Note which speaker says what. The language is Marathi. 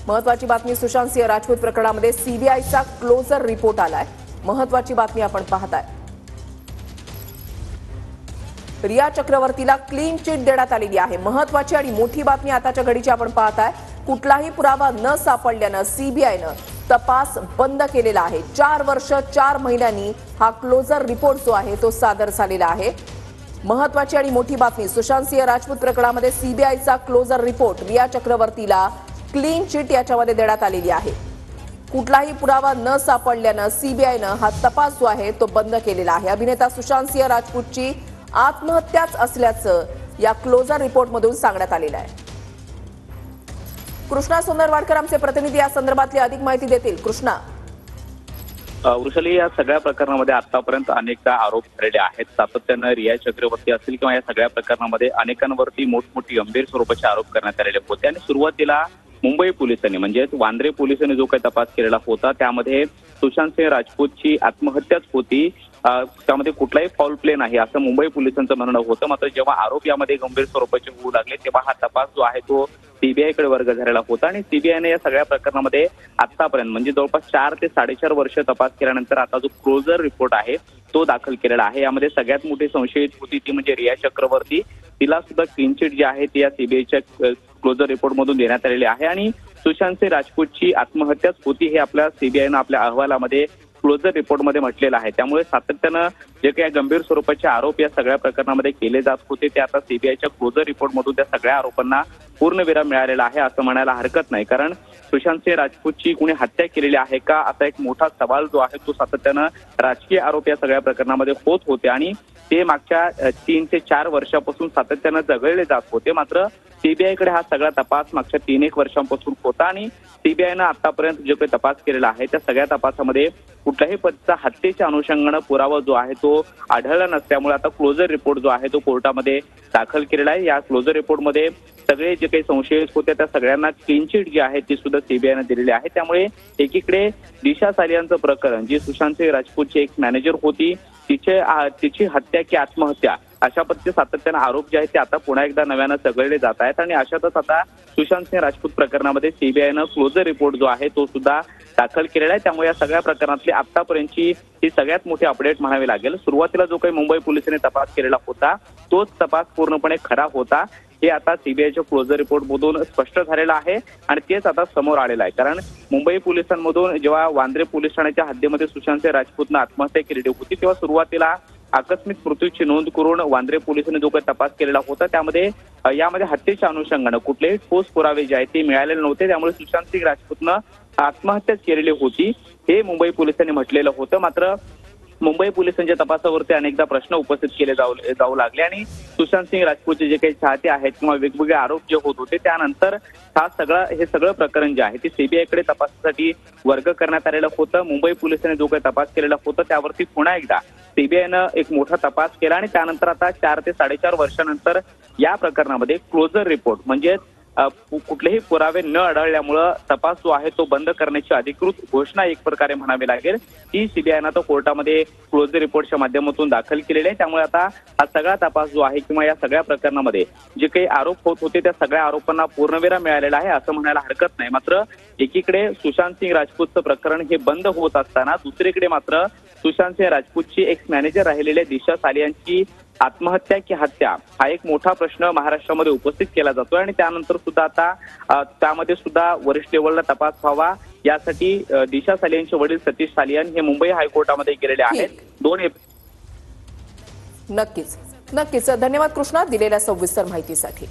Speaker 1: महत्वाची बातमी, सुशांत सिंह राजपूत प्रकरणामध्ये सीबीआयचा क्लोजर रिपोर्ट आलाय। महत्वाची बातमी आपण पाहताय। रिया चक्रवर्तीला क्लीन चिट देण्यात आलेली आहे। महत्वाची आणि मोठी बातमी आताच्या घडीची आपण पाहताय। कुठलाही पुरावा न सापडल्यानं सीबीआयनं तपास बंद केलेला आहे। 4 वर्ष 4 महिन्यांनी हा क्लोजर रिपोर्ट जो आहे तो सादर झालेला आहे। महत्वाची आणि मोठी बातमी, सुशांत सिंह राजपूत प्रकरणामध्ये सीबीआयचा क्लोजर रिपोर्ट, रिया चक्रवर्तीला क्लीन चिट याच्यामध्ये देण्यात आलेली आहे। कुठलाही पुरावा न सापडल्यानं सीबीआयनं हा तपास जो आहे तो बंद केलेला आहे। अभिनेता सुशांत सिंह राजपूतची आत्महत्याच असल्याचं या क्लोजर रिपोर्टमधून सांगण्यात आलेलं आहे। कृष्णा सोनरवाडकर आमचे प्रतिनिधी या संदर्भातली अधिक माहिती देतील। कृष्णा,
Speaker 2: वृषाली, या सगळ्या प्रकरणामध्ये आतापर्यंत अनेकदा आरोप झालेले आहेत। सातत्यानं रिया चक्रवर्ती असतील किंवा या सगळ्या प्रकरणामध्ये अनेकांवरती मोठमोठी गंभीर स्वरूपाचे आरोप करण्यात आलेले होते आणि सुरुवातीला मुंबई पोलिसांनी म्हणजेच वांद्रे पोलिसांनी जो काही तपास केलेला होता त्यामध्ये सुशांत सिंह राजपूतची आत्महत्याच होती, त्यामध्ये कुठलाही फाऊल प्ले नाही असं मुंबई पोलिसांचं म्हणणं होतं। मात्र जेव्हा आरोप यामध्ये गंभीर स्वरूपाचे होऊ लागले तेव्हा हा तपास जो आहे तो सीबीआयकडे वर्ग झालेला होता आणि सीबीआयने या सगळ्या प्रकरणामध्ये आतापर्यंत म्हणजे जवळपास 4 ते 4.5 वर्ष तपास केल्यानंतर आता जो क्लोजर रिपोर्ट आहे तो दाखल केलेला आहे। यामध्ये सगळ्यात मोठी संशयित होती ती म्हणजे रिया चक्रवर्ती। तिला सुद्धा क्लीन चिट जी आहे ती या सीबीआयच्या क्लोजर रिपोर्ट मधून देण्यात आलेली आहे आणि सुशांत सिंह राजपूतची आत्महत्याच होती हे आपल्या सीबीआयनं आपल्या अहवालामध्ये क्लोजर रिपोर्टमध्ये म्हटलेलं आहे। त्यामुळे सातत्यानं जे काही गंभीर स्वरूपाचे आरोप या सगळ्या प्रकरणामध्ये केले जात होते ते आता सीबीआयच्या क्लोजर रिपोर्टमधून त्या सगळ्या आरोपांना पूर्णविराम मिळालेला आहे असं म्हणायला हरकत नाही। कारण सुशांत सिंह राजपूतची कुणी हत्या केलेली आहे का असा एक मोठा सवाल जो आहे तो सातत्यानं राजकीय आरोप या सगळ्या प्रकरणामध्ये होत होते आणि ते मागच्या 3 ते 4 वर्षापासून सातत्यानं जगळले जात होते। मात्र सीबीआयकडे हा सगळा तपास मागच्या 3-1 वर्षांपासून होता आणि सीबीआयनं आतापर्यंत जो काही तपास केलेला आहे त्या सगळ्या तपासामध्ये कुठल्याही पद्धतीचा हत्येच्या अनुषंगानं पुरावा जो आहे तो आढळला नसल्यामुळे आता क्लोजर रिपोर्ट जो आहे तो कोर्टामध्ये दाखल केलेला आहे। या क्लोजर रिपोर्टमध्ये सगळे जे काही संशयित होते त्या सगळ्यांना क्लीन चिट जी आहे ती सुद्धा सीबीआयनं दिलेली आहे। त्यामुळे एकीकडे दिशा सालियांचं प्रकरण, जी सुशांत सिंह राजपूतची एक मॅनेजर होती, तिची हत्या की आत्महत्या अशा पद्धतीचे सातत्यानं आरोप जे आहेत ते आता पुन्हा एकदा नव्यानं चघळले जात आहेत आणि अशातच आता सुशांत सिंह राजपूत प्रकरणामध्ये सीबीआयनं क्लोजर रिपोर्ट जो आहे तो सुद्धा दाखल केलेला आहे। त्यामुळे या सगळ्या प्रकरणातली आतापर्यंतची ही सगळ्यात मोठी अपडेट म्हणावी लागेल। सुरुवातीला जो काही मुंबई पोलिसांनी तपास केलेला होता तोच तपास पूर्णपणे खरा होता हे आता सीबीआयच्या क्लोजर रिपोर्टमधून स्पष्ट झालेलं आहे आणि तेच आता समोर आलेलं आहे। कारण मुंबई पोलिसांमधून जेव्हा वांद्रे पोलीस ठाण्याच्या हद्दीमध्ये सुशांत सिंह राजपूतनं आत्महत्या केलेली होती तेव्हा सुरुवातीला आकस्मिक मृत्यूची नोंद करून वांद्रे पोलिसांनी जो काही तपास केलेला होता त्यामध्ये यामध्ये हत्येच्या अनुषंगानं कुठलेही ठोस पुरावे जे आहेत ते मिळालेले नव्हते। त्यामुळे सुशांत सिंह राजपूतनं आत्महत्याच केलेली होती हे मुंबई पोलिसांनी म्हटलेलं होतं। मात्र मुंबई पोलिसांच्या तपासावरती अनेकदा प्रश्न उपस्थित केले जाऊ लागले आणि सुशांत सिंह राजपूतचे जे काही चाहते आहेत किंवा वेगवेगळे आरोप जे होत होते त्यानंतर हे सगळं प्रकरण जे आहे ते सीबीआयकडे तपासासाठी वर्ग करण्यात आलेलं होतं। मुंबई पोलिसांनी जो काही तपास केलेला होता त्यावरती पुन्हा एकदा सीबीआयनं एक मोठा तपास केला आणि त्यानंतर आता 4 ते 4.5 वर्षानंतर या प्रकरणामध्ये क्लोजर रिपोर्ट म्हणजे कुठलेही पुरावे न आढळल्यामुळं तपास जो आहे तो बंद करण्याची अधिकृत घोषणा एक प्रकारे म्हणावी लागेल ही सीबीआयनं तो कोर्टामध्ये क्लोजर रिपोर्टच्या माध्यमातून दाखल केलेली आहे। त्यामुळे आता हा सगळा तपास जो आहे किंवा या सगळ्या प्रकरणामध्ये जे काही आरोप होत होते त्या सगळ्या आरोपांना पूर्णविराम मिळालेला आहे असं म्हणायला हरकत नाही। मात्र एकीकडे सुशांत सिंह राजपूतचं प्रकरण हे बंद होत असताना दुसरीकडे मात्र सुशांत सिंह राजपूतची एक्स मॅनेजर राहिलेल्या दिशा सालियांची आत्महत्या की हत्या हा एक मोठा प्रश्न महाराष्ट्रामध्ये उपस्थित केला जातोय आणि त्यानंतर सुद्धा आता त्यामध्ये सुद्धा वरिष्ठ लेवलला तपास व्हावा यासाठी दिशा सालियांचे वडील सतीश सालियान हे मुंबई हायकोर्टामध्ये गेलेले आहेत।
Speaker 1: नक्कीच धन्यवाद कृष्णा दिलेल्या सविस्तर माहितीसाठी।